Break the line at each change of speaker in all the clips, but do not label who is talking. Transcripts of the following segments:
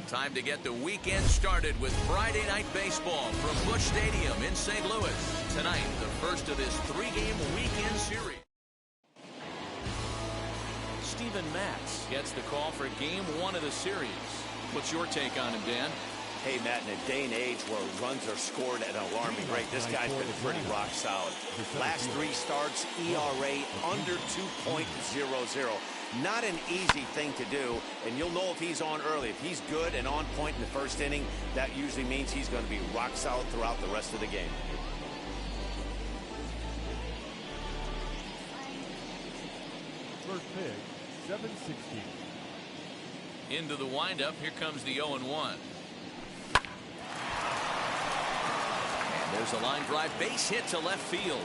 Time to get the weekend started with Friday Night Baseball from Busch Stadium in St. Louis. Tonight, the first of this 3-game weekend series. Steven Matz gets the call for Game 1 of the series. What's your take on him, Dan?
Hey, Matt, in a day and age where runs are scored at an alarming rate, this guy's been pretty rock solid. Last 3 starts, ERA under 2.00. Not an easy thing to do, and you'll know if he's on early. If he's good and on point in the first inning, that usually means he's going to be rock solid throughout the rest of the game.
First pitch, 7-16.
Into the windup, here comes the 0-1. And there's a line drive base hit to left field.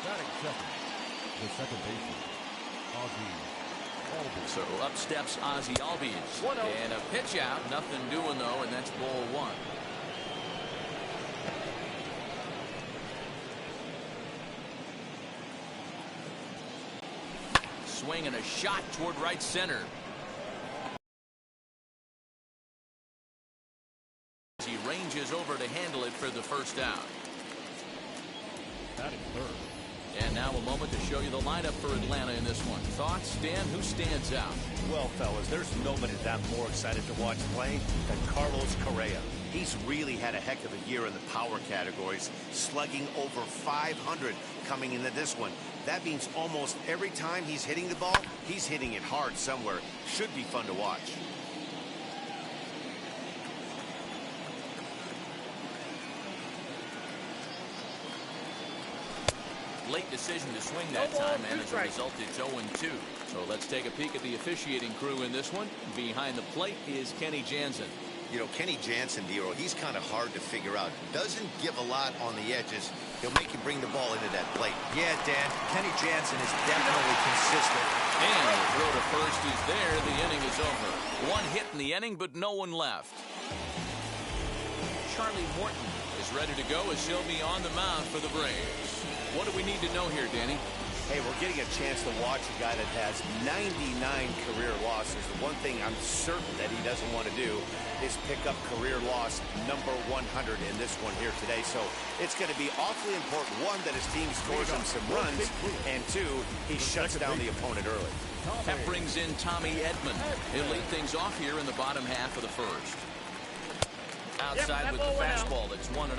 Batting second, the second baseman, Ozzie Albies.
So up steps Ozzie Albies. And a pitch out, nothing doing though, and that's ball 1. Swing and a shot toward right center. He ranges over to handle it for the first out.
Batting third.
And now a moment to show you the lineup for Atlanta in this one. Thoughts, Dan? Who stands out?
Well, fellas, there's nobody that I'm more excited to watch play than Carlos Correa. He's really had a heck of a year in the power categories, slugging over 500 coming into this one. That means almost every time he's hitting the ball, he's hitting it hard somewhere. Should be fun to watch.
Late decision to swing that time, and as a result, it's 0-2. So let's take a peek at the officiating crew in this one. Behind the plate is Kenny Jansen.
You know, Kenny Jansen, Dero, he's kind of hard to figure out. Doesn't give a lot on the edges. He'll make you bring the ball into that plate.
Yeah, Dan, Kenny Jansen is definitely consistent.
And the throw to first is there. The inning is over. 1 hit in the inning, but no one left. Charlie Morton is ready to go as he'll be on the mound for the Braves. What do we need to know here, Danny?
Hey, we're getting a chance to watch a guy that has 99 career losses. The one thing I'm certain that he doesn't want to do is pick up career loss number 100 in this one here today. So it's going to be awfully important, one, that his team scores him some runs, and 2, he shuts down the opponent early.
That brings in Tommy Edman. He'll lead things off here in the bottom half of the first. Outside with the fastball, that's 1-0.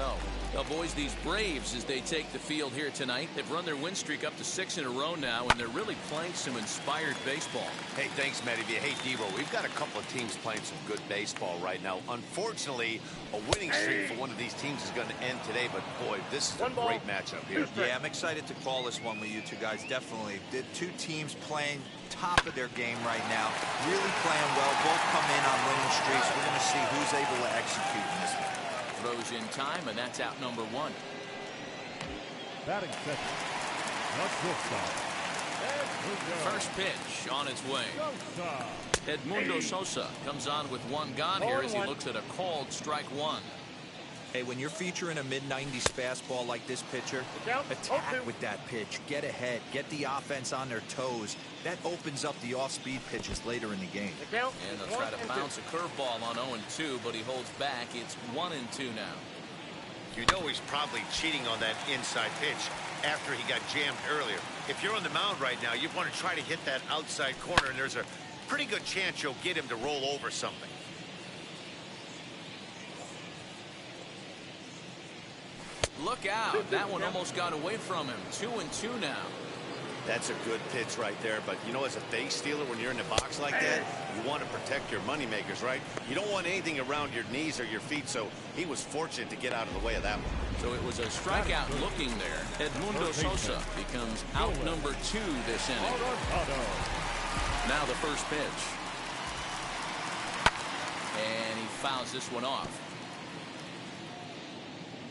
Well, boys, these Braves, as they take the field here tonight, they've run their win streak up to 6 in a row now, and they're really playing some inspired baseball.
Hey, thanks, Matty. Hey, Devo, we've got a couple of teams playing some good baseball right now. Unfortunately, a winning streak for one of these teams is going to end today, but boy, this is a great matchup here.
Yeah, I'm excited to call this one with you two guys, definitely. The 2 teams playing top of their game right now, really playing well. Both come in on winning streaks. We're going to see who's able to execute in this one.
Throws in time, and that's out number 1.
Batting second, the
First pitch on its way. Edmundo Sosa comes on with 1 gone here as he looks at a called strike 1.
Hey, when you're featuring a mid-90s fastball like this pitcher, attack with that pitch. Get ahead. Get the offense on their toes. That opens up the off-speed pitches later in the game.
And they'll try to bounce a curveball on 0-2, but he holds back. It's 1-2 now.
You know he's probably cheating on that inside pitch after he got jammed earlier. If you're on the mound right now, you want to try to hit that outside corner, and there's a pretty good chance you'll get him to roll over something.
Look out. That one almost got away from him. 2-2 now.
That's a good pitch right there, but you know, as a base stealer, when you're in the box like that, you want to protect your moneymakers, right? You don't want anything around your knees or your feet, so he was fortunate to get out of the way of that one.
So it was a strikeout looking there. Edmundo Sosa becomes out number 2 this inning. Now the first pitch. And he fouls this one off.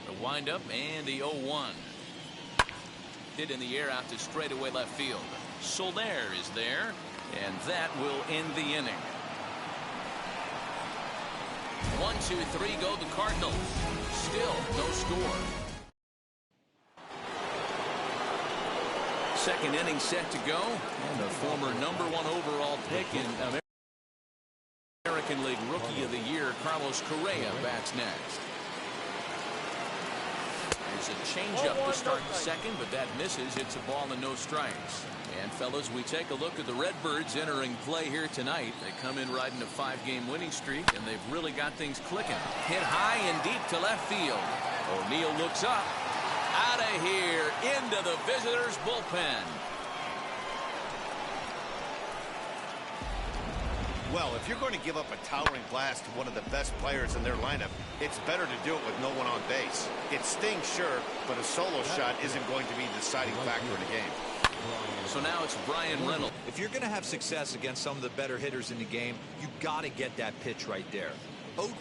The windup and the 0-1. Hit in the air out to straightaway left field. Soler is there, and that will end the inning. 1, 2, 3 go the Cardinals. Still no score. Second inning set to go, and the former #1 overall pick in American League Rookie of the Year, Carlos Correa, bats next. There's a changeup to start the second, but that misses. It's a ball and no strikes. And fellas, we take a look at the Redbirds entering play here tonight. They come in riding a 5-game winning streak, and they've really got things clicking. Hit high and deep to left field. O'Neill looks up. Out of here, into the visitors' bullpen.
Well, if you're going to give up a towering blast to one of the best players in their lineup, it's better to do it with no one on base. It stings, sure, but a solo shot isn't going to be the deciding factor in the game.
So now it's Brian Reynolds.
If you're going to have success against some of the better hitters in the game, you got to get that pitch right there. Oh.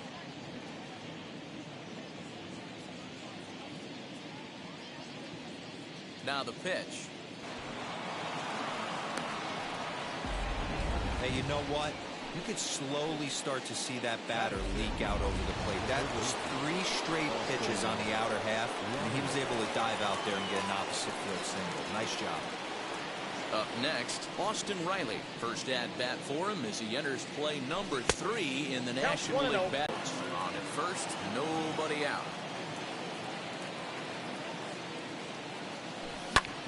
Now the pitch.
Hey, you know what? You could slowly start to see that batter leak out over the plate. That was 3 straight pitches on the outer half, and he was able to dive out there and get an opposite field single. Nice job.
Up next, Austin Riley. First at bat for him as he enters play #3 in the National League battles. On at first, nobody out.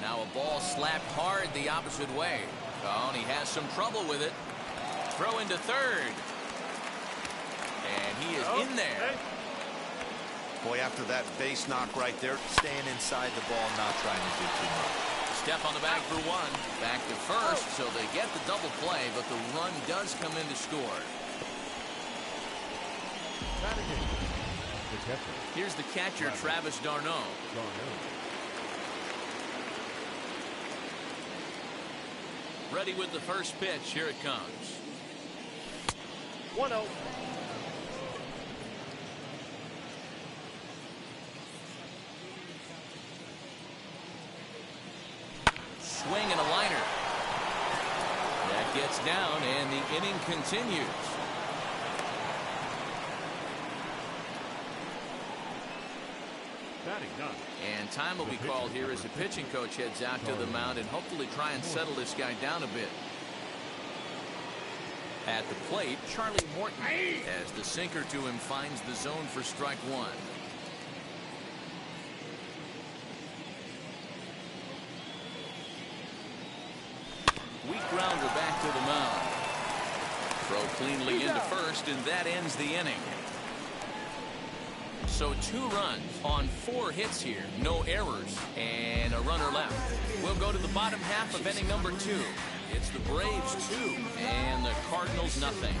Now a ball slapped hard the opposite way. Oh, and he has some trouble with it. Throw into third. And he is in there.
Boy, after that base knock right there,
Staying inside the ball, not trying to do too much.
Step on the bag for 1. Back to first, so they get the double play, but the run does come in to score. Here's the catcher, Travis d'Arnaud. Ready with the first pitch. Here it comes.
1-0.
Swing and a liner. That gets down, and the inning continues. And time will be called here as the pitching coach heads out to the mound and hopefully try and settle this guy down a bit. At the plate, Charlie Morton, as the sinker to him finds the zone for strike 1. Weak grounder back to the mound. Throw cleanly into first, and that ends the inning. So 2 runs on 4 hits here, no errors, and a runner left. We'll go to the bottom half of inning #2. It's the Braves 2 and the Cardinals nothing.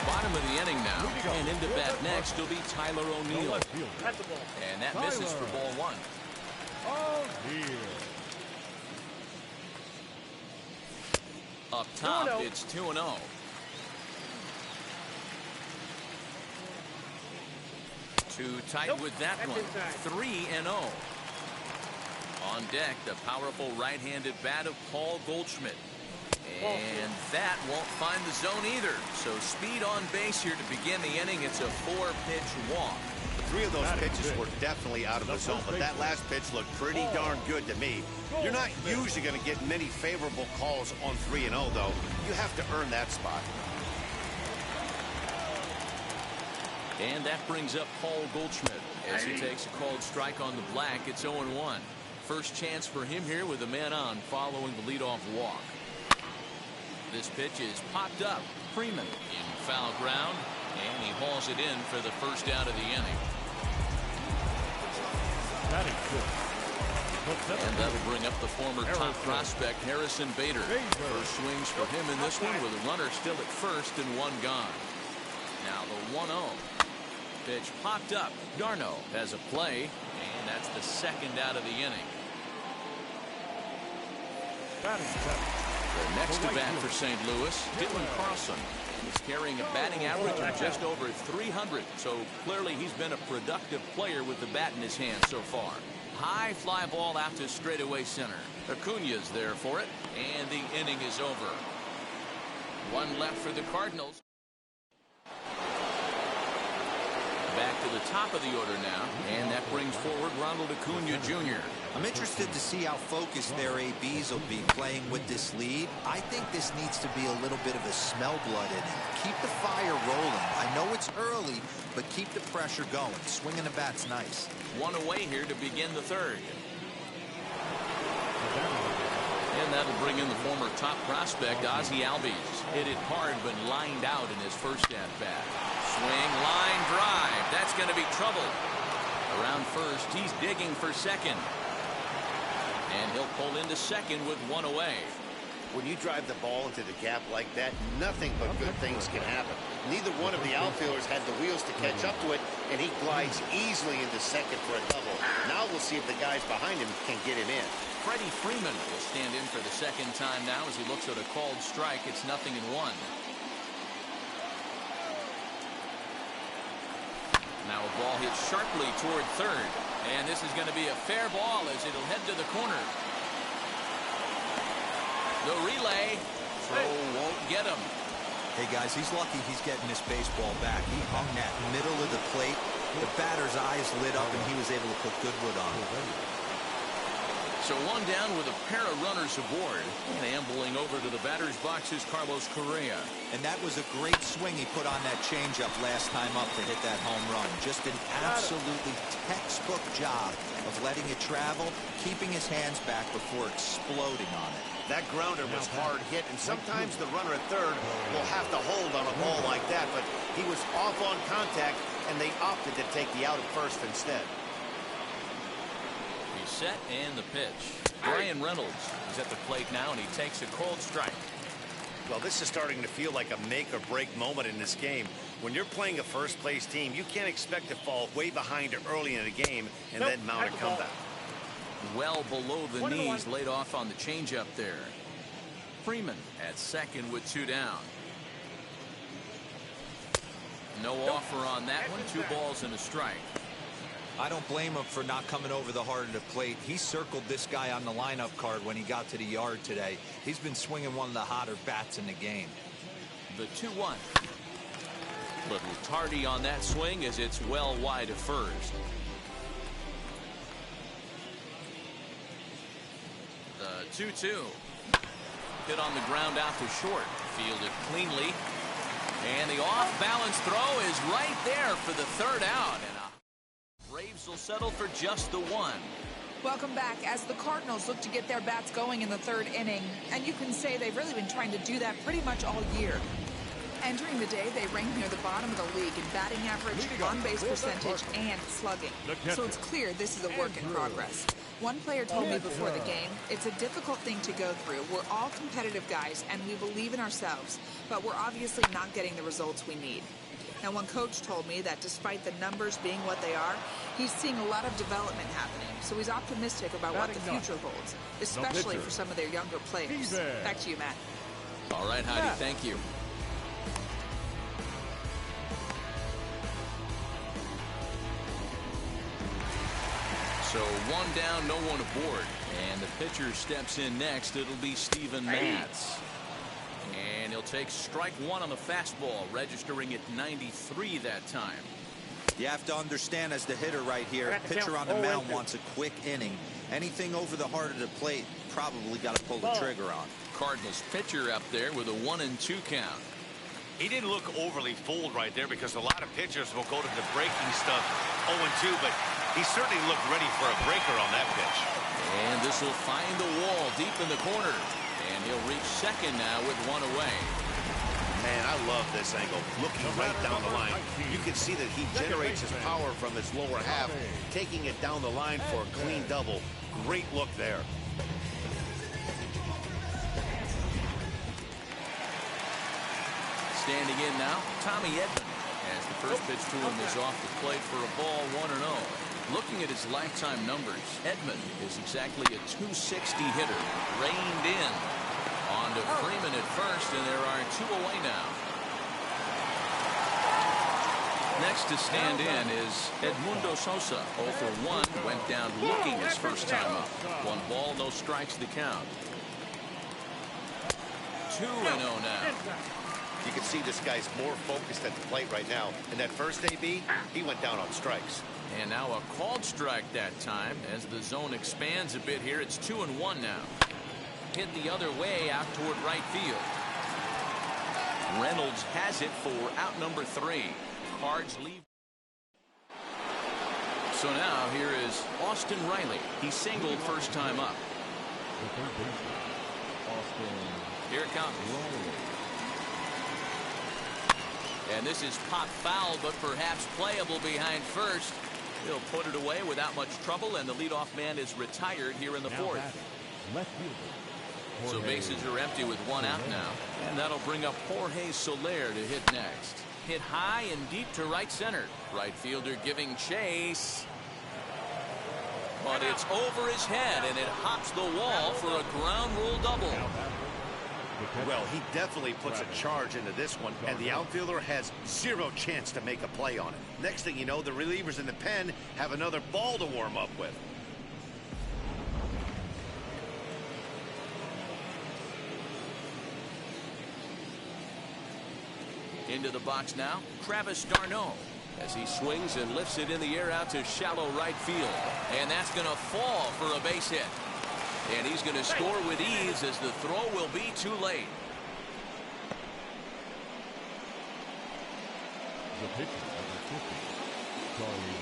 Bottom of the inning now, and into bat next will be Tyler O'Neill. And that misses for ball 1. Up top, it's 2-0. Too tight with that one. 3-0. On deck, the powerful right-handed bat of Paul Goldschmidt. And that won't find the zone either. So speed on base here to begin the inning. It's a 4-pitch walk.
3 of those pitches were definitely out of the zone, but that last pitch looked pretty darn good to me. You're not usually going to get many favorable calls on 3-0, though. You have to earn that spot.
And that brings up Paul Goldschmidt as he takes a called strike on the black. It's 0-1. First chance for him here with a man on following the leadoff walk. This pitch is popped up. Freeman in foul ground, and he hauls it in for the first out of the inning. And that'll bring up the former top prospect Harrison Bader. First swings for him in this one with a runner still at first and 1 gone. Now the 1-0. Pitch popped up. d'Arnaud has a play, and that's the second out of the inning. The next to bat for St. Louis, Dylan Carlson. He's carrying a batting average of just over 300, so clearly he's been a productive player with the bat in his hand so far. High fly ball out to straightaway center. Acuna's there for it, and the inning is over. 1 left for the Cardinals. Back to the top of the order now, and that brings forward Ronald Acuna Jr.
I'm interested to see how focused their ABs will be playing with this lead. I think this needs to be a little bit of a smell blood inning. Keep the fire rolling. I know it's early, but keep the pressure going. Swinging the bat's nice.
One away here to begin the third. And that'll bring in the former top prospect, Ozzie Albies. Hit it hard, but lined out in his first at-bat. Swing, line drive. That's going to be trouble. Around first, he's digging for second. And he'll pull into second with one away.
When you drive the ball into the gap like that, nothing but good things can happen. Neither one of the outfielders had the wheels to catch up to it, and he glides easily into second for a double. Now we'll see if the guys behind him can get him in.
Freddie Freeman will stand in for the second time now as he looks at a called strike. It's 0-1. Now a ball hit sharply toward third. And this is going to be a fair ball as it'll head to the corner. The relay. Throw won't get him.
Hey, guys, he's lucky he's getting this baseball back. He hung that middle of the plate. The batter's eyes lit up, and he was able to put good wood on it.
So one down with a pair of runners aboard. And ambling over to the batter's box is Carlos Correa.
And that was a great swing he put on that changeup last time up to hit that home run. Just an absolutely textbook job of letting it travel, keeping his hands back before exploding on it.
That grounder was hard hit, and sometimes the runner at third will have to hold on a ball like that, but he was off on contact, and they opted to take the out at first instead.
He's set and the pitch. Brian Reynolds is at the plate now, and he takes a cold strike.
Well, this is starting to feel like a make-or-break moment in this game. When you're playing a first-place team, you can't expect to fall way behind early in a game and then mount a comeback.
Well below the knees, laid off on the changeup there. Freeman at second with two down. No offer on that one. 2 balls and a strike.
I don't blame him for not coming over the heart of the plate. He circled this guy on the lineup card when he got to the yard today. He's been swinging one of the hotter bats in the game.
The 2-1. Little tardy on that swing as it's well wide of first. The 2-2. Hit on the ground out to short. Fielded cleanly. And the off-balance throw is right there for the third out. And Braves will settle for just the 1.
Welcome back as the Cardinals look to get their bats going in the third inning. And you can say they've really been trying to do that pretty much all year. Entering the day, they rank near the bottom of the league in batting average, on-base percentage, and slugging. So it's clear this is a work in progress. One player told me before the game, it's a difficult thing to go through. We're all competitive guys, and we believe in ourselves, but we're obviously not getting the results we need. Now, one coach told me that despite the numbers being what they are, he's seeing a lot of development happening, so he's optimistic about what the future holds, especially for some of their younger players. Back to you, Matt.
All right, Heidi, thank you. So 1 down, no one aboard. And the pitcher steps in next. It'll be Steven Matz. And he'll take strike 1 on the fastball, registering at 93 that time.
You have to understand as the hitter right here, pitcher on the mound wants a quick inning. Anything over the heart of the plate, probably got to pull the trigger on.
Cardinals pitcher up there with a 1-2 count.
He didn't look overly fooled right there because a lot of pitchers will go to the breaking stuff 0-2, but he certainly looked ready for a breaker on that pitch.
And this will find the wall deep in the corner. And he'll reach second now with 1 away.
Man, I love this angle. Looking right down the line. You can see that he generates his power from his lower half, taking it down the line for a clean double. Great look there.
Standing in now, Tommy Edman, as the first pitch to him is off the plate for a ball, 1-0. Looking at his lifetime numbers, Edman is exactly a .260 hitter, reined in. On to Freeman at first, and there are 2 away now. Next to stand in is Edmundo Sosa. 0 for 1, went down looking his first time up. 1 ball, no strikes the count. 2-0 now.
You can see this guy's more focused at the plate right now. And that first AB, he went down on strikes.
And now a called strike that time as the zone expands a bit here. It's 2-1 now. Hit the other way out toward right field. Reynolds has it for out number 3. Cards leave. So now here is Austin Riley. He singled first time up. Here it comes. And this is pop foul, but perhaps playable behind first. He'll put it away without much trouble, and the leadoff man is retired here in the fourth. So bases are empty with one out now. And that'll bring up Jorge Soler to hit next. Hit high and deep to right center. Right fielder giving chase. But it's over his head, and it hops the wall for a ground rule double.
Well, he definitely puts a charge into this one, and the outfielder has zero chance to make a play on it. Next thing you know, the relievers in the pen have another ball to warm up with.
Into the box now, Travis d'Arnaud, as he swings and lifts it in the air out to shallow right field. And that's going to fall for a base hit. And he's going to score with ease as the throw will be too late.
The pitcher, number 50, Charlie.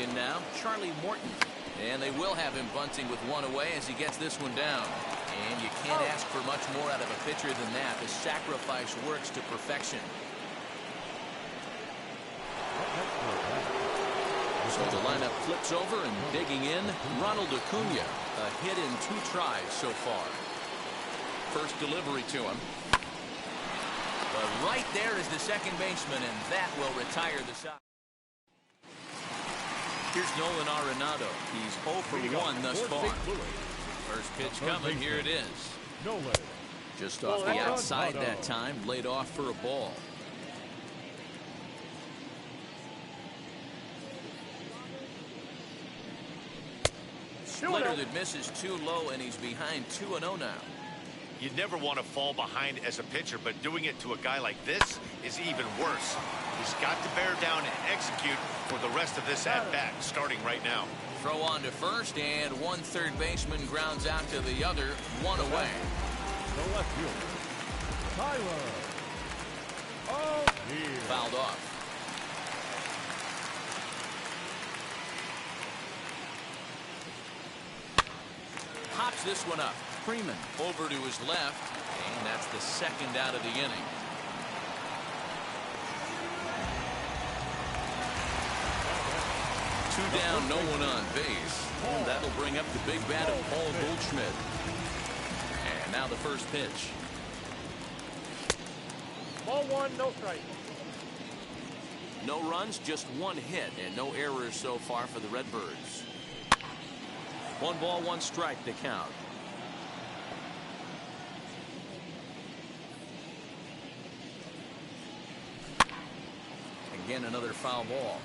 In now, Charlie Morton. And they will have him bunting with one away as he gets this one down. And you can't ask for much more out of a pitcher than that. The sacrifice works to perfection. So the lineup flips over, and digging in, Ronald Acuna. A hit in 2 tries so far. First delivery to him. But right there is the second baseman, and that will retire the side. Here's Nolan Arenado. He's 0 for 1 thus far. First pitch coming. Here it is.
Nolan.
Just off the outside that time. Laid off for a ball. Splitter that misses too low, and he's behind 2-0 now.
You never want to fall behind as a pitcher, but doing it to a guy like this is even worse. He's got to bear down and execute for the rest of this at-bat, starting right now.
Throw on to first, and one third baseman grounds out to the other, one away.
The left fielder, Tyler.
Fouled off. Pops this one up. Freeman over to his left, and that's the second out of the inning. Two down, no one on base. And that'll bring up the big bat of Paul Goldschmidt. And now the first pitch.
Ball 1, no strike.
No runs, just one hit, and no errors so far for the Redbirds. 1 ball, 1 strike to count. Again, another foul ball.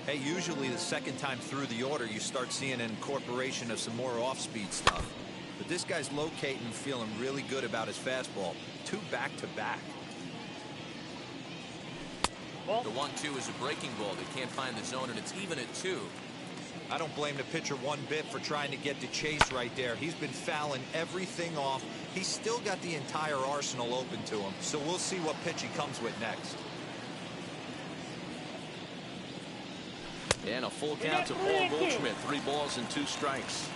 Hey, usually the second time through the order, you start seeing an incorporation of some more off-speed stuff. But this guy's locating and feeling really good about his fastball. 2 back-to-back.
The 1-2 is a breaking ball. They can't find the zone, and it's even at 2.
I don't blame the pitcher one bit for trying to get to Chase right there. He's been fouling everything off. He's still got the entire arsenal open to him. So we'll see what pitch he comes with next.
And a full count to Paul Goldschmidt. 3 balls and 2 strikes.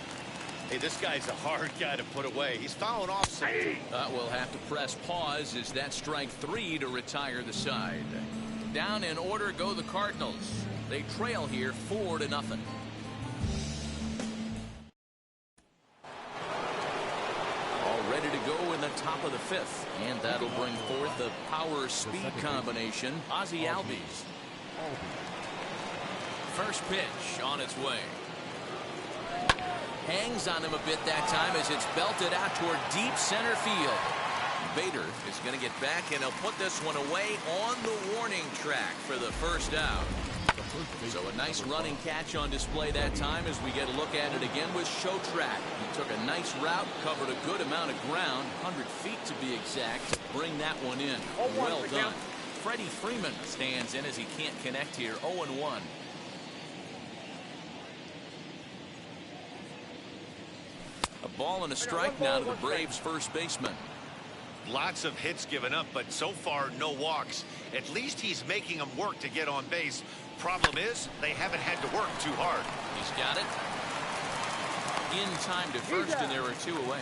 Hey, this guy's a hard guy to put away. He's fouling off some.
We'll have to press pause as that strike 3 to retire the side. Down in order go the Cardinals. They trail here 4-0. All ready to go in the top of the 5th. And that'll bring forth the power-speed combination, Ozzie Albies. First pitch on its way. Hangs on him a bit that time as it's belted out toward deep center field. Bader is going to get back, and he'll put this one away on the warning track for the first out. So a nice running catch on display that time as we get a look at it again with Showtrack. He took a nice route, covered a good amount of ground, 100 feet to be exact, to bring that one in. Well done. Freddie Freeman stands in as he can't connect here. 0-1. A ball and a strike now to the Braves first baseman.
Lots of hits given up, but so far no walks. At least he's making them work to get on base. Problem is, they haven't had to work too hard.
He's got it. In time to first, and there are 2 away.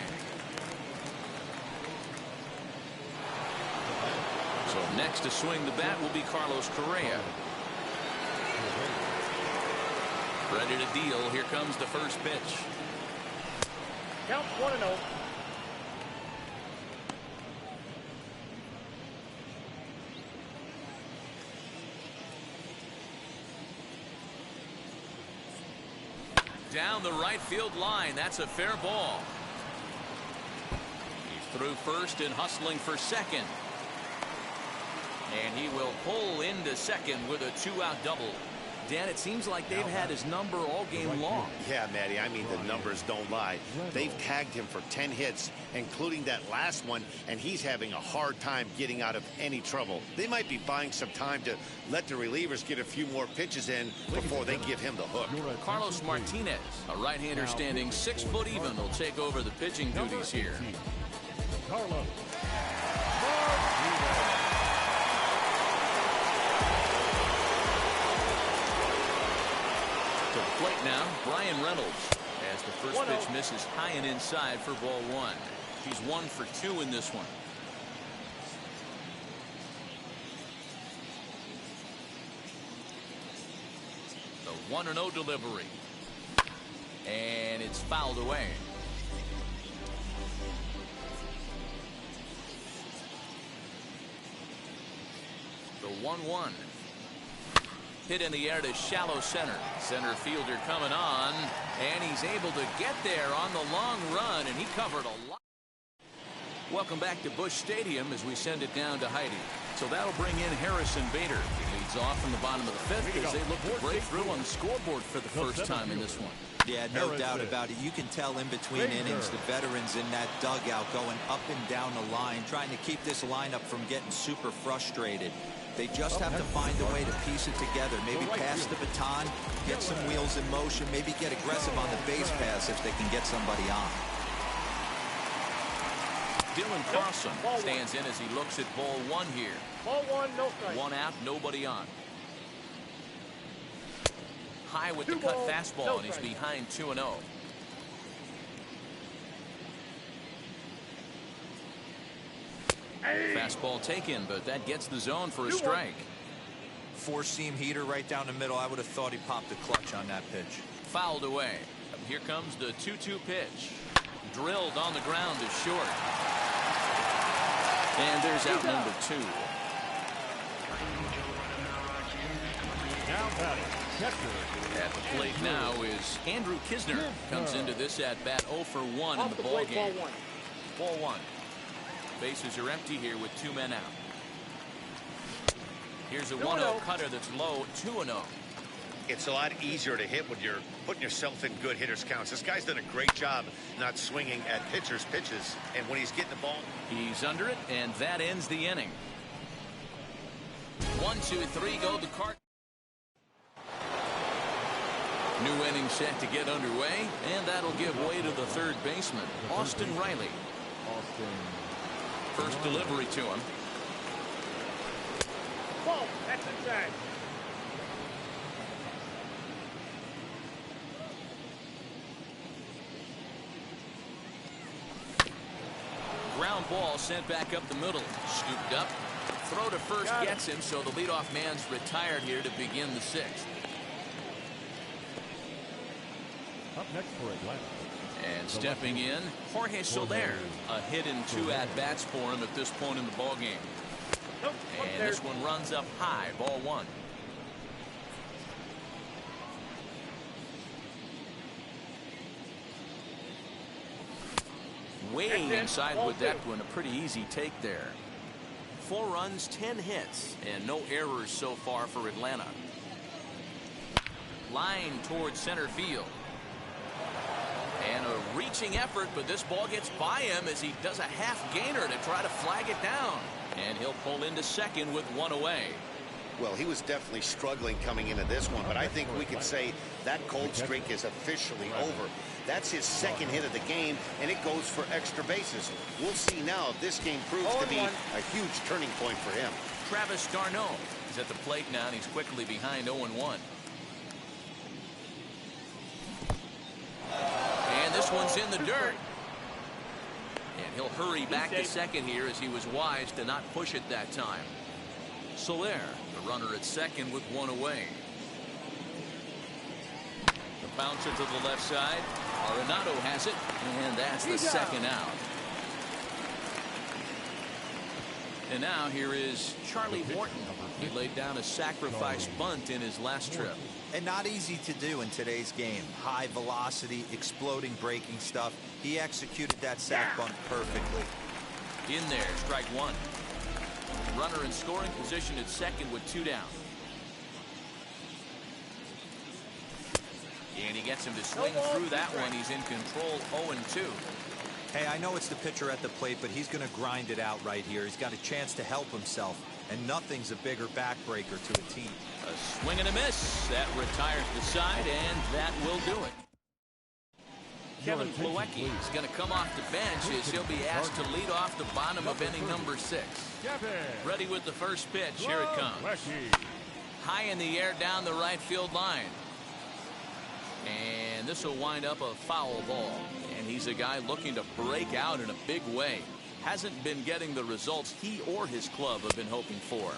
So next to swing the bat will be Carlos Correa. Ready to deal. Here comes the first pitch.
Count 1-0.
Down the right field line. That's a fair ball. He's through first and hustling for second. And he will pull into second with a 2-out double. Dan, it seems like they've had his number all game long.
Yeah, Matty, I mean, the numbers don't lie. They've tagged him for 10 hits, including that last one, and he's having a hard time getting out of any trouble. They might be buying some time to let the relievers get a few more pitches in before they give him the hook.
Carlos Martinez, a right-hander standing 6 foot even, will take over the pitching duties here.
Carlos.
To the plate now, Brian Reynolds, as the first pitch misses high and inside for ball 1. He's 1 for 2 in this one. The 1-0 delivery. And it's fouled away. The 1-1. Hit in the air to shallow center. Center fielder coming on, and he's able to get there on the long run, and he covered a lot. Welcome back to Busch Stadium as we send it down to Heidi. So that'll bring in Harrison Bader. He leads off from the bottom of the 5th as they look to break through on the scoreboard for the first time in this one.
Yeah, no doubt about it. You can tell in between innings the veterans in that dugout going up and down the line, trying to keep this lineup from getting super frustrated. They just have to find a way to piece it together. Maybe pass the baton, get some wheels in motion, maybe get aggressive on the base pass if they can get somebody on.
Dylan Carlson stands in as he looks at ball 1 here.
Ball 1, no strike.
1 out, nobody on. High with the cut fastball, and he's behind 2-0. Fastball taken, but that gets the zone for a strike.
4-seam heater right down the middle. I would have thought he popped the clutch on that pitch.
Fouled away. Here comes the 2-2 pitch. Drilled on the ground to short. And there's out number 2.
Now batting, catcher.
At the plate now is Andrew Kisner. Comes into this at bat 0 for 1 in the ball game. Ball 1. Bases are empty here with 2 men out. Here's a 1-0 cutter that's low, 2-0.
It's a lot easier to hit when you're putting yourself in good hitters counts. This guy's done a great job not swinging at pitchers' pitches, and when he's getting the ball,
he's under it, and that ends the inning. 1, 2, 3 go the Cardinals. New inning set to get underway, and that'll give way to the third baseman, Austin Riley. First delivery to him.
Ball, that's inside.
Ground ball sent back up the middle. Scooped up. Throw to first gets him, so the leadoff man's retired here to begin the 6th.
Up next for Atlanta.
And stepping in, Jorge Soler. A hit in 2 at-bats for him at this point in the ballgame. And this one runs up high, ball 1. Way inside with that one, a pretty easy take there. 4 runs, 10 hits, and no errors so far for Atlanta. Line towards center field. And a reaching effort, but this ball gets by him as he does a half gainer to try to flag it down. And he'll pull into second with one away.
Well, he was definitely struggling coming into this one, but I think we can say that cold streak is officially over. That's his second hit of the game, and it goes for extra bases. We'll see now if this game proves to be a huge turning point for him.
Travis d'Arnaud is at the plate now, and he's quickly behind 0-1. And this one's in the dirt. And he'll hurry back to second here as he was wise to not push it that time. Soler, the runner at second with one away. The bouncer to the left side. Arenado has it, and that's the second out. And now here is Charlie Morton. He laid down a sacrifice bunt in his last trip.
And not easy to do in today's game. High velocity, exploding breaking stuff. He executed that sac bunt perfectly.
In there, strike one. Runner in scoring position at second with two down. And he gets him to swing through that one. He's in control, 0-2.
Hey, I know it's the pitcher at the plate, but he's going to grind it out right here. He's got a chance to help himself, and nothing's a bigger backbreaker to a team.
A swing and a miss. That retires the side, and that will do it. Kevin Plawecki is going to come off the bench as he'll be asked to lead off the bottom of inning number 6. Ready with the first pitch. Here it comes. High in the air down the right field line. And this will wind up a foul ball. And he's a guy looking to break out in a big way. Hasn't been getting the results he or his club have been hoping for.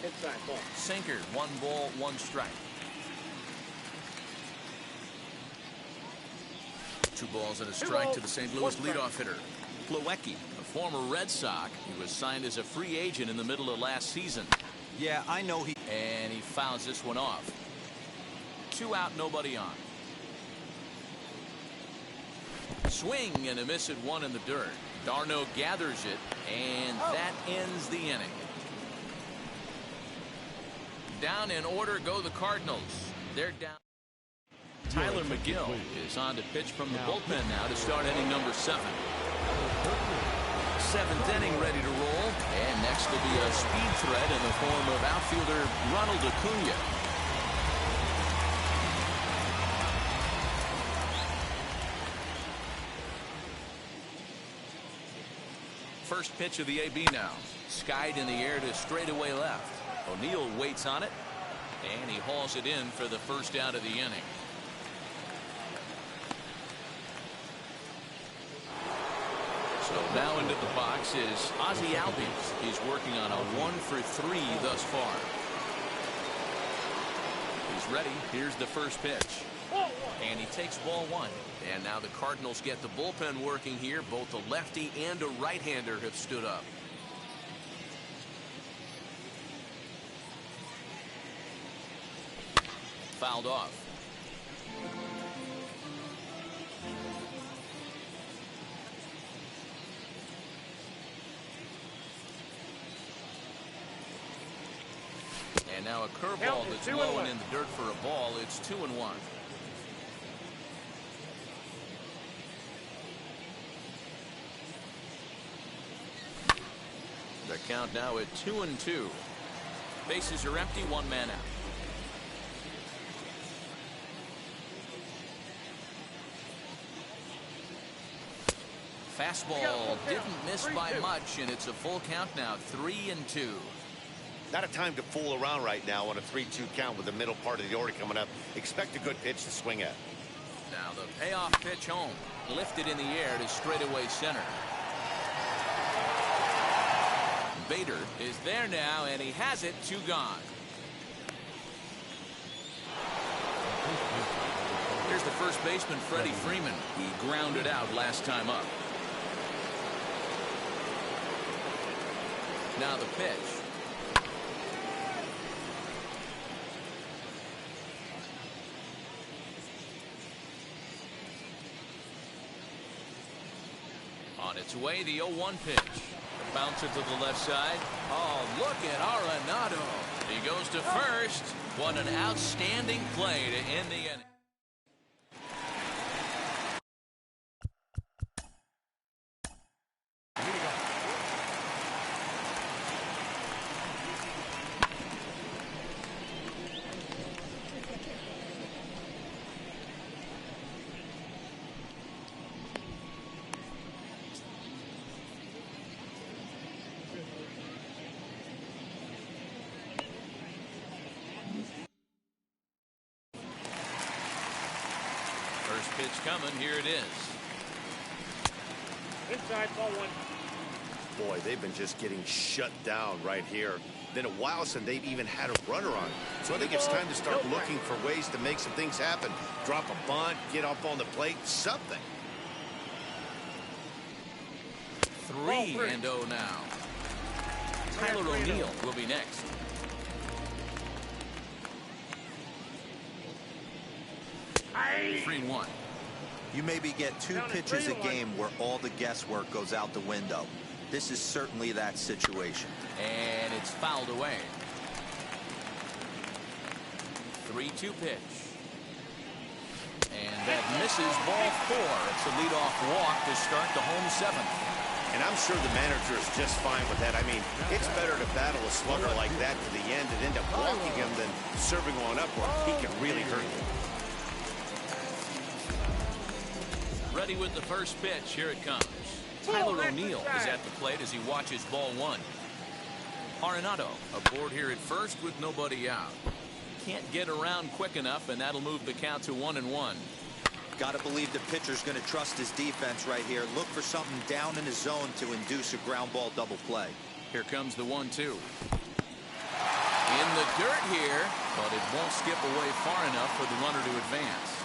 Sinker, 1 ball, 1 strike. 2 balls and a strike to the St. Louis leadoff hitter. Plawecki, a former Red Sox. He was signed as a free agent in the middle of last season.
Yeah, I know he...
And he fouls this one off. 2 out, nobody on. Swing and a miss at 1 in the dirt. d'Arnaud gathers it, and that ends the inning. Down in order go the Cardinals. They're down. Tyler McGill is on to pitch from the bullpen now to start inning number 7. 7th inning ready to roll, and next will be a speed threat in the form of outfielder Ronald Acuna. First pitch of the AB now. Skied in the air to straightaway left. O'Neill waits on it, and he hauls it in for the first out of the inning. So now into the box is Ozzie Albies. He's working on a 1-for-3 thus far. He's ready. Here's the first pitch. And he takes ball 1. And now the Cardinals get the bullpen working here. Both a lefty and a right-hander have stood up. Fouled off. And now a curveball that's low and in the dirt for a ball. It's 2-1. The count now at 2-2. Bases are empty, 1 man out. Fastball didn't miss by much, and it's a full count now, 3-2.
Not a time to fool around right now on a 3-2 count with the middle part of the order coming up. Expect a good pitch to swing at.
Now the payoff pitch home. Lifted in the air to straightaway center. Bader is there now, and he has it. 2 gone. Here's the first baseman, Freddie Freeman. He grounded out last time up. Now the pitch. On its way, the 0-1 pitch. The bouncer to the left side. Oh, look at Arenado. He goes to first. What an outstanding play to end the inning. Pitch coming. Here it is.
Inside, ball one.
Boy, they've been just getting shut down right here. Been a while since they've even had a runner on. So I think it's time to start looking for ways to make some things happen. Drop a bunt, get up on the plate, something.
3-0 now. Tyler O'Neill will be next.
Aye.
3-1.
You maybe get 2 pitches a game where all the guesswork goes out the window. This is certainly that situation.
And it's fouled away. 3-2 pitch. And that misses ball 4. It's a leadoff walk to start the home 7th.
And I'm sure the manager is just fine with that. I mean, it's better to battle a slugger like that to the end and end up walking him than serving one up where he can really hurt you.
Ready with the first pitch. Here it comes. Tyler O'Neill is at the plate as he watches ball 1. Arenado aboard here at first with nobody out. Can't get around quick enough, and that'll move the count to 1-1.
Got to believe the pitcher's going to trust his defense right here. Look for something down in his zone to induce a ground ball double play.
Here comes the 1-2. In the dirt here, but it won't skip away far enough for the runner to advance.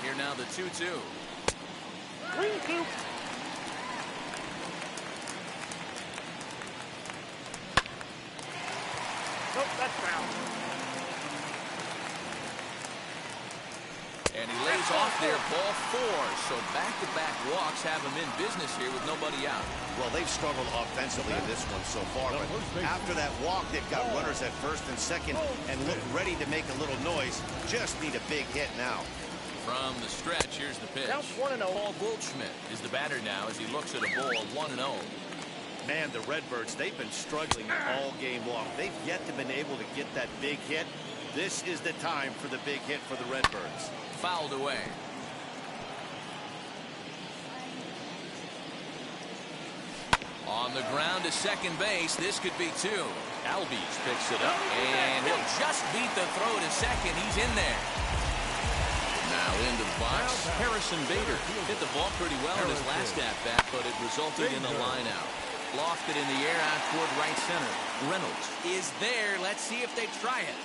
Here now the 2-2.
3-2. Nope, that's foul.
And he lays off there, ball 4. So back-to-back walks have him in business here with nobody out.
Well, they've struggled offensively in this one so far, but after that walk, they've got runners at first and second and look ready to make a little noise. Just need a big hit now.
From the stretch, here's the pitch.
Count 1-0.
Paul Goldschmidt is the batter now as he looks at a ball of 1-0.
Man, the Redbirds, they've been struggling all game long. They've yet to been able to get that big hit. This is the time for the big hit for the Redbirds.
Fouled away. On the ground to second base. This could be 2. Albies picks it up, and he'll just beat the throw to second. He's in there. Now into the box. Harrison Bader hit the ball pretty well in his last at-bat, but it resulted in a line out. Lofted in the air out toward right center. Reynolds is there. Let's see if they try it.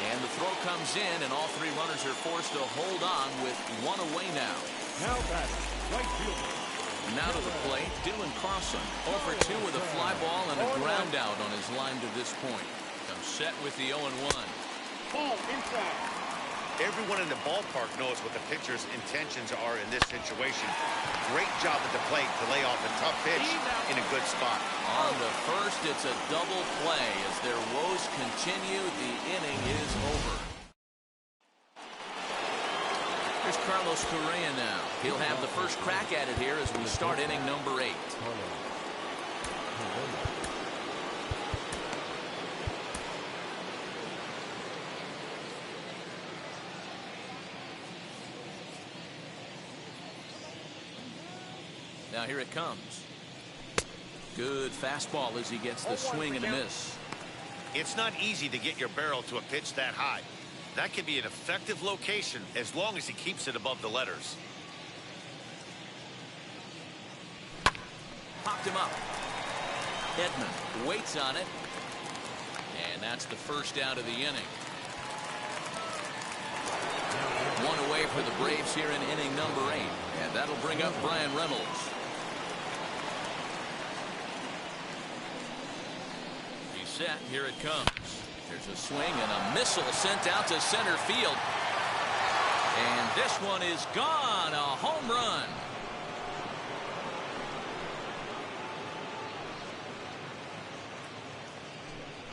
And the throw comes in, and all 3 runners are forced to hold on with 1 away now.
Now back, right fielder.
Now to the plate, Dylan Carlson. 0 for 2 with a fly ball and a ground out on his line to this point. Comes set with the 0-1.
Ball inside.
Everyone in the ballpark knows what the pitcher's intentions are in this situation. Great job at the plate to lay off a tough pitch in a good spot.
On the first, it's a double play. As their woes continue, the inning is over. Here's Carlos Correa now. He'll have the first crack at it here as we start inning number 8. Now here it comes. Good fastball as he gets the swing and a miss.
It's not easy to get your barrel to a pitch that high. That can be an effective location as long as he keeps it above the letters.
Popped him up. Edman waits on it. And that's the first out of the inning. 1 away for the Braves here in inning number 8. And that'll bring up Brian Reynolds. He's set. Here it comes. There's a swing and a missile sent out to center field. And this one is gone. A home run.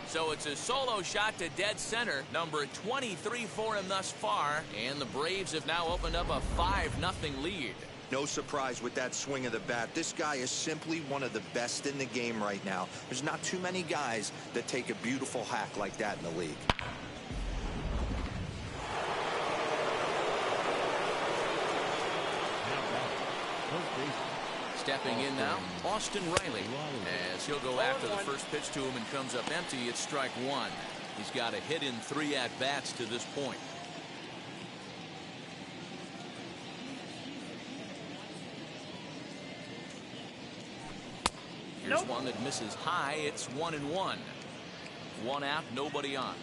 So it's a solo shot to dead center. Number 23 for him thus far. And the Braves have now opened up a 5-0 lead.
No surprise with that swing of the bat. This guy is simply one of the best in the game right now. There's not too many guys that take a beautiful hack like that in the league.
Stepping in now, Austin Riley, as he'll go after the first pitch to him and comes up empty. It's strike 1. He's got a hit in 3 at-bats to this point. Here's one that misses high. It's 1-1. One out, nobody on.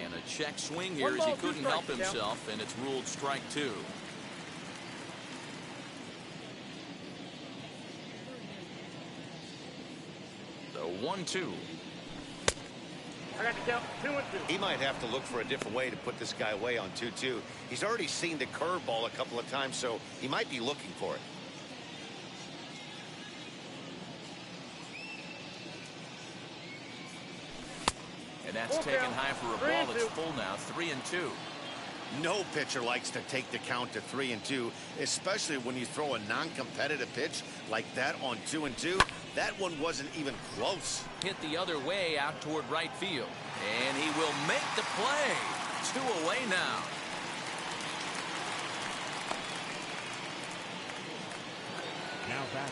And a check swing here as he couldn't help himself, and it's ruled strike 2. The 1-2.
I got to count 2-2.
He might have to look for a different way to put this guy away on 2-2. He's already seen the curveball a couple of times, so he might be looking for it.
And that's taken high for a ball that's full now. 3-2.
No pitcher likes to take the count to 3-2, especially when you throw a non-competitive pitch like that on 2-2. That one wasn't even close.
Hit the other way out toward right field. And he will make the play. 2 away now.
Now back.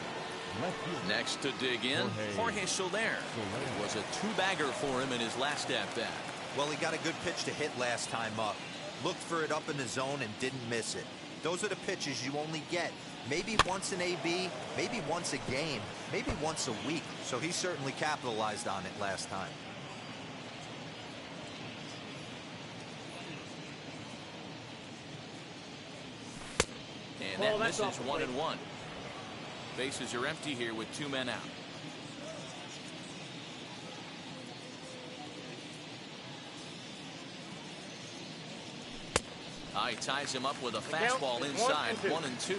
Left field.
Next to dig in, Jorge Soler. It was a 2-bagger for him in his last at-bat.
Well, he got a good pitch to hit last time up. Looked for it up in the zone and didn't miss it. Those are the pitches you only get maybe once in AB, maybe once a game, maybe once a week. So he certainly capitalized on it last time.
And that misses 1-1. Bases are empty here with 2 men out. He ties him up with a fastball inside. 1-2.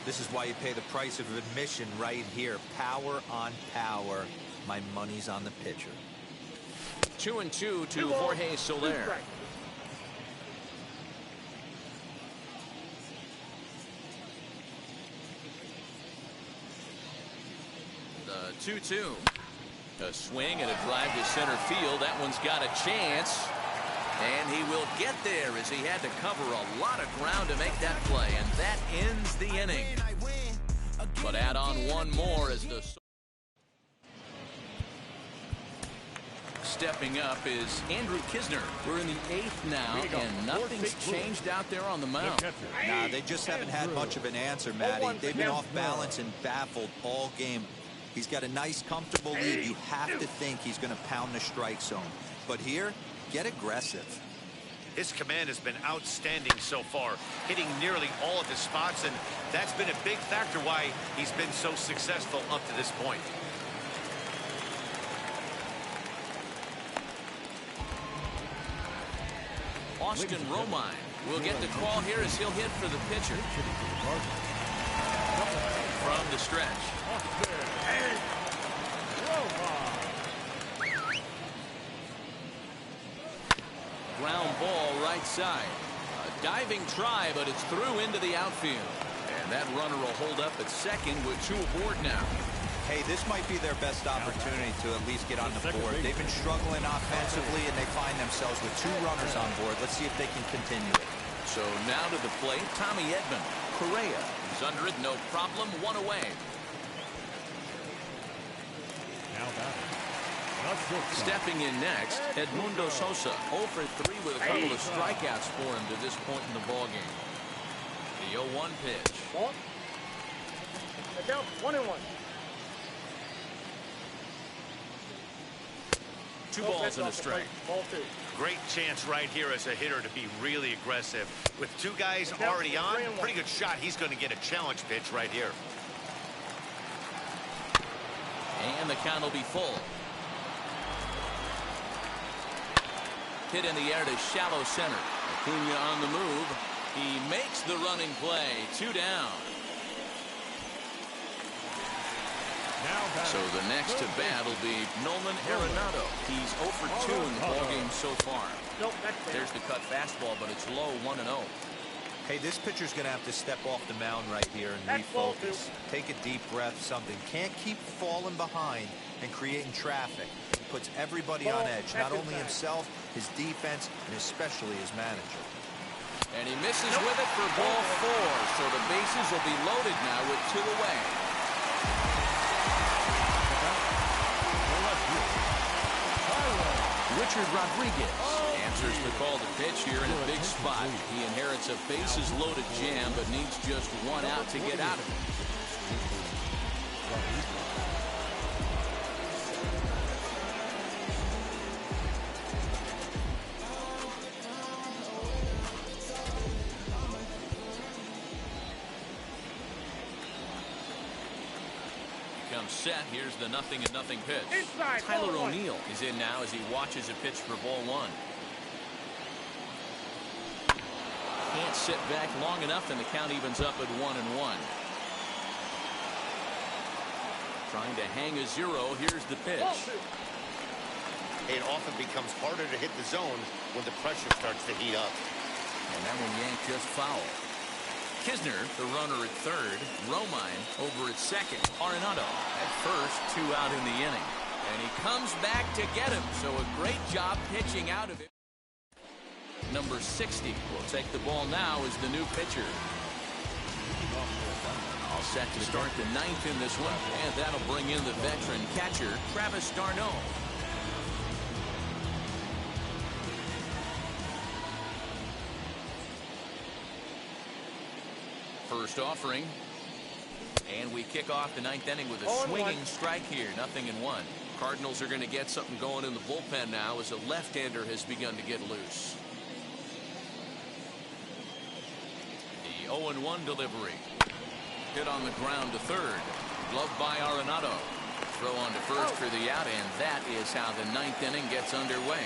This is why you pay the price of admission right here. Power on power. My money's on the pitcher.
2-2 to Jorge Soler. The 2-2. A swing and a drive to center field. That one's got a chance. And he will get there as he had to cover a lot of ground to make that play. And that ends the inning. But add on one more as the... Stepping up is Andrew Kisner. We're in the 8th now, and nothing's changed out there on the mound.
Nah, they just haven't had much of an answer, Matty. They've been off balance and baffled all game. He's got a nice, comfortable lead. You have to think he's going to pound the strike zone. But here, get aggressive.
His command has been outstanding so far, hitting nearly all of his spots, and that's been a big factor why he's been so successful up to this point.
Austin Romine will get the call here as he'll hit for the pitcher. From the stretch. Ground ball right side. A diving try, but it's through into the outfield. And that runner will hold up at second with 2 aboard now.
Hey, this might be their best opportunity to at least get on the board. They've been struggling offensively, and they find themselves with 2 runners on board. Let's see if they can continue it.
So now to the plate, Tommy Edman. Correa is under it, no problem, 1 away.
Now back.
Stepping in next, Edmundo Sosa, 0 for 3 with a couple of strikeouts for him to this point in the ballgame. The 0-1 pitch.
I count 1-1.
2 balls and a strike.
Ball 2.
Great chance right here as a hitter to be really aggressive. With 2 guys already on, pretty good shot. He's going to get a challenge pitch right here.
And the count will be full. Hit in the air to shallow center. Acuna on the move. He makes the running play. 2 down. So the next to bat will be Nolan Arenado. He's 0 for 2 in the ballgame so far. There's the cut fastball, but it's low, 1-0.
Hey, this pitcher's going to have to step off the mound right here and refocus. Take a deep breath, something. Can't keep falling behind and creating traffic. Puts everybody on edge, not only himself, his defense, and especially his manager.
And he misses with it for ball 4. So the bases will be loaded now with 2 away. Richard Rodriguez. answers the call to pitch here in a big spot. He inherits a bases-loaded jam, but needs just one out to get out of it. Set. Here's the 0-0 pitch.
Inside,
Tyler O'Neill is in now as he watches a pitch for ball one. Can't sit back long enough, and the count evens up at 1-1. Trying to hang a zero. Here's the pitch.
It often becomes harder to hit the zone when the pressure starts to heat up.
And that one yanked just foul. Kisner, the runner at third. Romine over at second. Arenado at first, 2 out in the inning. And he comes back to get him. So a great job pitching out of it. Number 60 will take the ball now as the new pitcher. All set to start the 9th in this one. And that'll bring in the veteran catcher, Travis d'Arnaud. First offering, and we kick off the 9th inning with a swinging strike here. 0-1. Cardinals are going to get something going in the bullpen now as a left-hander has begun to get loose. The 0-1 delivery. Hit on the ground to third. Gloved by Arenado. Throw on to first for the out, and that is how the 9th inning gets underway.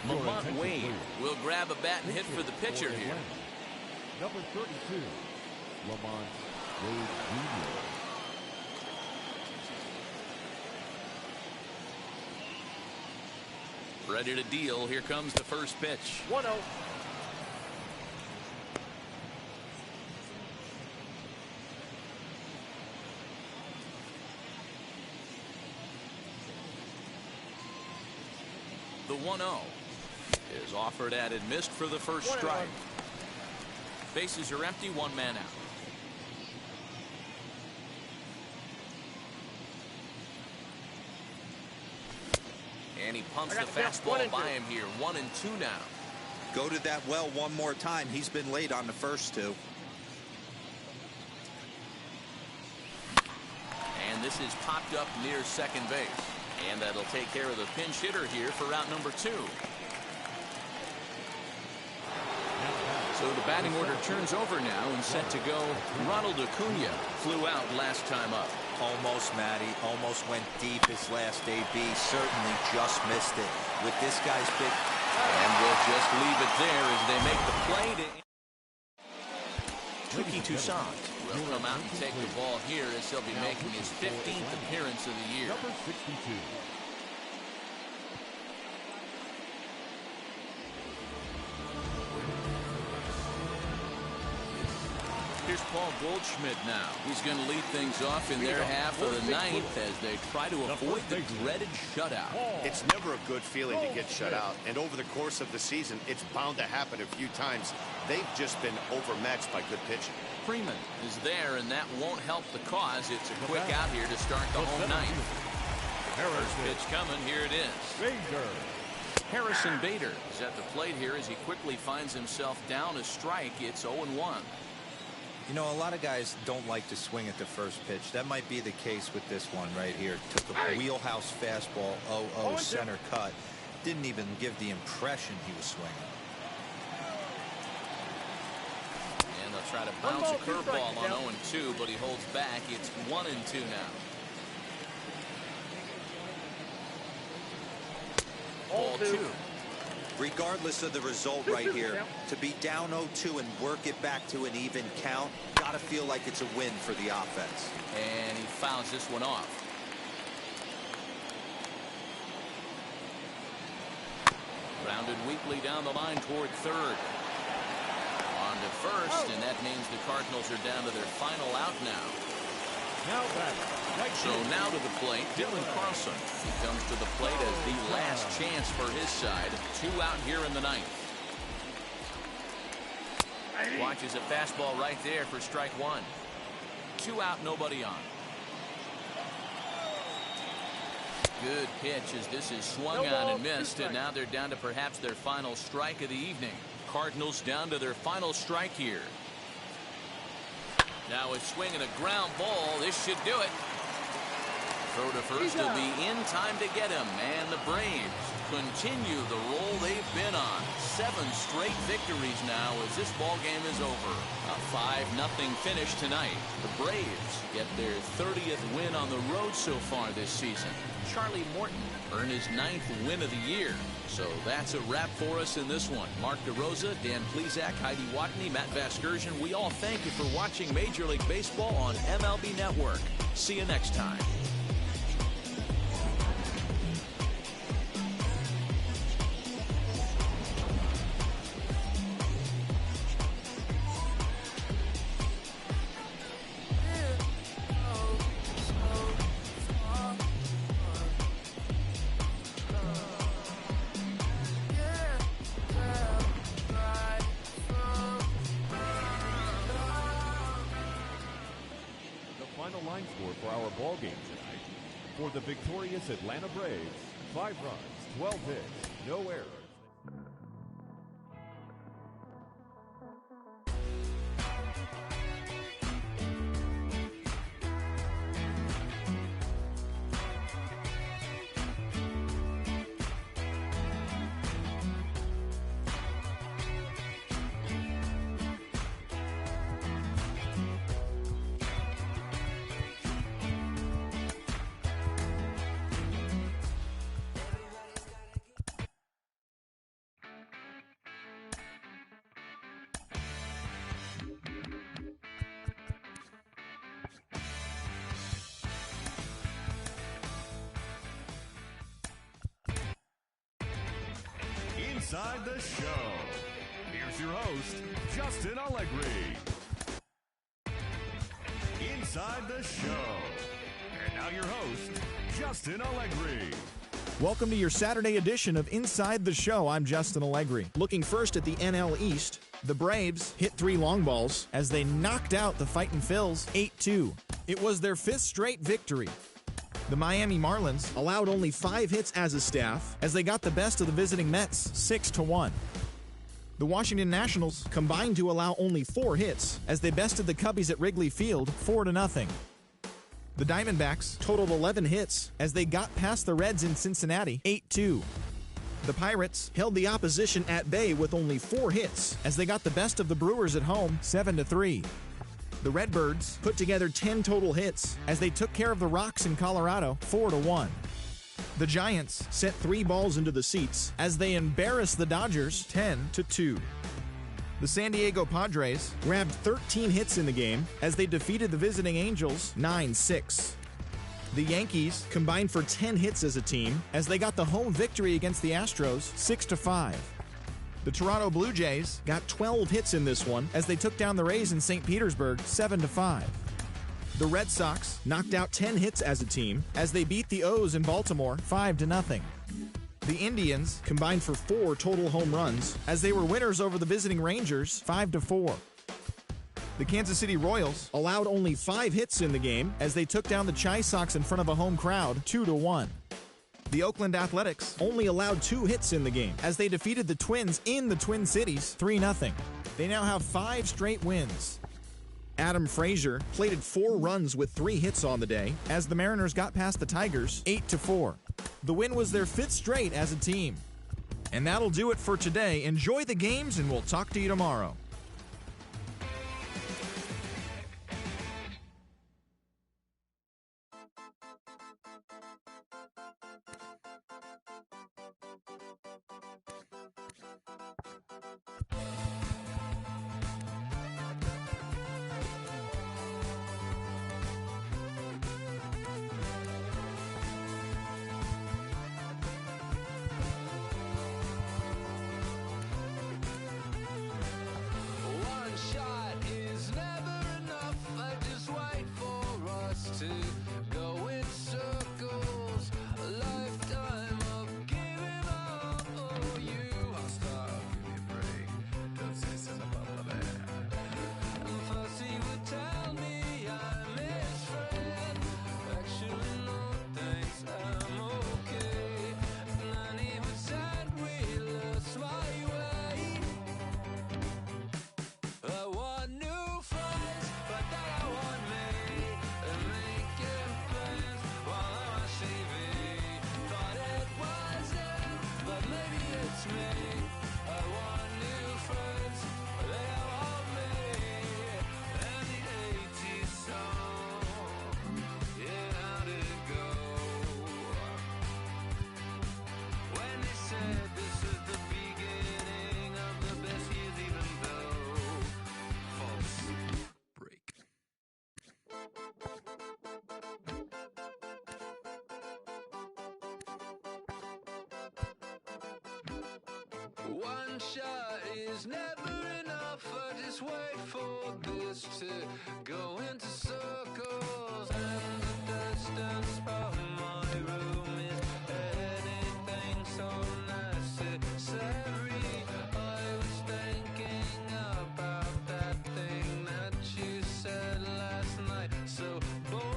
Lamont Wade will grab a bat and hit for the pitcher here.
Number 32, Lamont Wade Jr.
Ready to deal. Here comes the first pitch.
1-0.
The 1-0 is offered at and missed for the first strike. Bases are empty, 1 man out. And he pumps the fastball by him here. 1-2 now.
Go to that well one more time. He's been late on the first 2.
And this is popped up near second base. And that'll take care of the pinch hitter here for out number 2. So the batting order turns over now and set to go. Ronald Acuna flew out last time up.
Almost, Matty. Almost went deep his last AB. Certainly just missed it. With this guy's big...
And we'll just leave it there as they make the play to... Tricky Toussaint will come out and take the ball here as he'll be making his 15th appearance of the year.
Number 62.
Here's Paul Goldschmidt now. He's going to lead things off in their half of the 9th as they try to avoid the dreaded shutout.
It's never a good feeling to get shut out, and over the course of the season, it's bound to happen a few times. They've just been overmatched by good pitching.
Freeman is there, and that won't help the cause. It's a quick out here to start the home 9th. First pitch coming. Here it is. Harrison Bader is at the plate here as he quickly finds himself down a strike. It's 0-1.
You know, a lot of guys don't like to swing at the first pitch. That might be the case with this one right here. Took a wheelhouse fastball, 0-0 center cut. Didn't even give the impression he was swinging.
And they'll try to bounce a curveball on 0-2, but he holds back. It's 1-2 now. Ball 2.
Regardless of the result right here, to be down 0-2 and work it back to an even count, gotta feel like it's a win for the offense.
And he fouls this one off. Grounded weakly down the line toward third. On to first, and that means the Cardinals are down to their final out now. So now to the plate, Dylan Carlson. He comes to the plate as the last chance for his side. 2 out here in the 9th. Watches a fastball right there for strike 1. 2 out, nobody on. Good pitch as this is swung on and missed, and now they're down to perhaps their final strike of the evening. Cardinals down to their final strike here. Now a swing and a ground ball. This should do it. Throw to first will be in time to get him, and the Braves continue the roll they've been on. 7 straight victories now as this ball game is over. A 5-0 finish tonight. The Braves get their 30th win on the road so far this season. Charlie Morton earned his 9th win of the year. So that's a wrap for us in this one. Mark DeRosa, Dan Plesac, Heidi Watney, Matt Vasgersian. We all thank you for watching Major League Baseball on MLB Network. See you next time.
Line score for our ball game tonight. For the victorious Atlanta Braves, 5 runs, 12 hits, no errors. Inside the show. Here's your host, Justin Allegri. Inside the show. And now your host, Justin Allegri.
Welcome to your Saturday edition of Inside the Show. I'm Justin Allegri. Looking first at the NL East, the Braves hit 3 long balls as they knocked out the Fightin' Phils 8-2. It was their 5th straight victory. The Miami Marlins allowed only 5 hits as a staff as they got the best of the visiting Mets 6-1. The Washington Nationals combined to allow only 4 hits as they bested the Cubbies at Wrigley Field 4-0. The Diamondbacks totaled 11 hits as they got past the Reds in Cincinnati 8-2. The Pirates held the opposition at bay with only 4 hits as they got the best of the Brewers at home 7-3. The Redbirds put together 10 total hits as they took care of the Rocks in Colorado 4-1. The Giants set 3 balls into the seats as they embarrassed the Dodgers 10-2. The San Diego Padres grabbed 13 hits in the game as they defeated the visiting Angels 9-6. The Yankees combined for 10 hits as a team as they got the home victory against the Astros 6-5. The Toronto Blue Jays got 12 hits in this one as they took down the Rays in St. Petersburg 7-5. The Red Sox knocked out 10 hits as a team as they beat the O's in Baltimore 5-0. The Indians combined for 4 total home runs as they were winners over the visiting Rangers 5-4. The Kansas City Royals allowed only 5 hits in the game as they took down the Chi Sox in front of a home crowd 2-1. The Oakland Athletics only allowed 2 hits in the game as they defeated the Twins in the Twin Cities 3-0. They now have 5 straight wins. Adam Frazier plated 4 runs with 3 hits on the day as the Mariners got past the Tigers 8-4. The win was their 5th straight as a team. And that'll do it for today. Enjoy the games and we'll talk to you tomorrow.
One shot is never enough. I just wait for this to go into circles. And the distance from my room is anything so necessary. I was thinking about that thing that you said last night. So boring.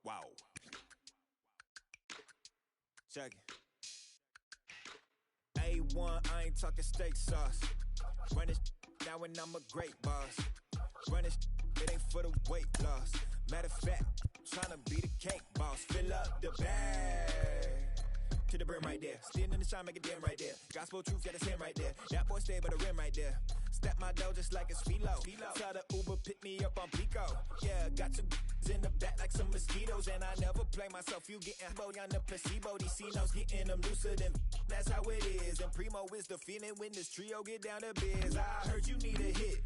Wow. Check it. A1, I ain't talking steak sauce. Run this now and I'm a great boss. Run this, it ain't for the weight loss. Matter of fact, tryna be the cake boss. Fill up the bag to the brim right there. Standing in the shine, make it dim right there. Gospel truth, got his hand right there. That boy stay by the rim right there. Step my dough just like it's philo. Tell the Uber pick me up on Pico. Yeah, got two in the back like some mosquitoes. And I never play myself, you getting boy on the placebo. These C-notes getting them looser than that's how it is. And Primo is the feeling when this trio get down to biz. I heard you need a hit.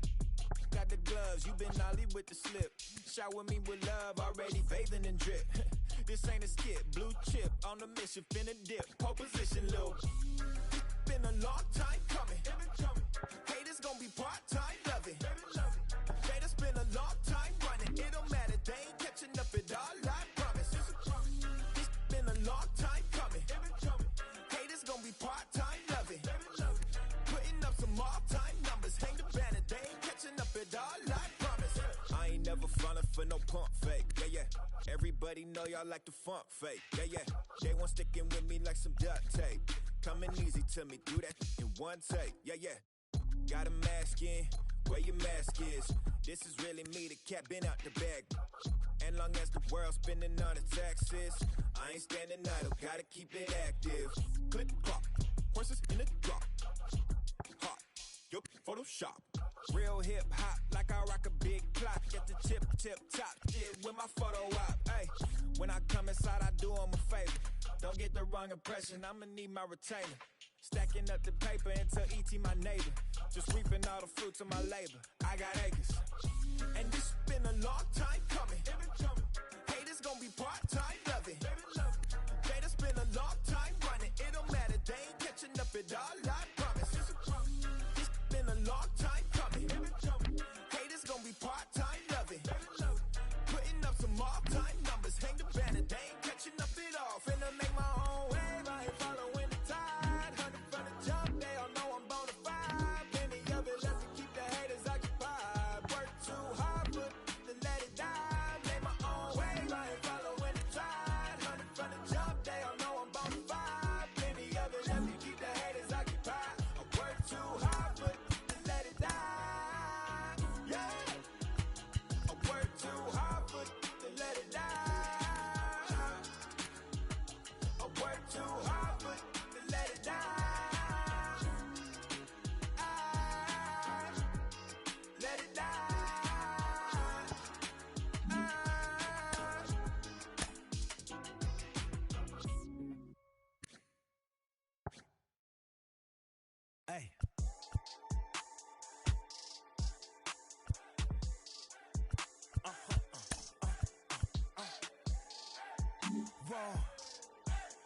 Got the gloves, you been nolly with the slip. Shower me with love, already bathing and drip. This ain't a skip, blue chip on the mission, finna dip. Pole position, little. Been a long time coming. Haters gonna be part-time loving. Haters been a long time running. It don't matter, they ain't catching up at all, I promise. It's been a long time coming. Haters gonna be part-time loving. Putting up some all-time numbers. Hang the banner, they ain't catching up at all, I promise. I ain't never falling for no pump fake, yeah. Everybody know y'all like the funk fake, yeah. They want sticking with me like some duct tape. Coming easy to me, do that in one take, yeah. Got a mask in, where your mask is. This is really me, the cat been out the bag. And long as the world's spending on the taxes, I ain't standing idle, gotta keep it active. Click clock, horses in the drop. Hot, yo, Photoshop. Real hip hop, like I rock a big clock. At the tip top, shit with my photo op. Hey, when I come inside, I do them a favor. Don't get the wrong impression, I'ma need my retainer. Stacking up the paper until E.T. my neighbor. Just reaping all the fruits of my labor. I got acres. And this been a long time coming. Haters gonna be part-time loving. Haters been a long time running. It don't matter, they ain't catching up at all, I promise. This been a long time coming. Haters gonna be part-time loving. Putting up some all-time numbers. Hang the banner, they ain't catching up at all. Finna make my own wave, I ain't following the tide. 100 from the jump, they all know I'm bona fide. Plenty of it left to keep the haters occupied. Work too hard, but to let it die. Make my own wave, I ain't following the tide. 100 from the jump, they all know I'm bona fide. Plenty of it left to keep the haters
Hey.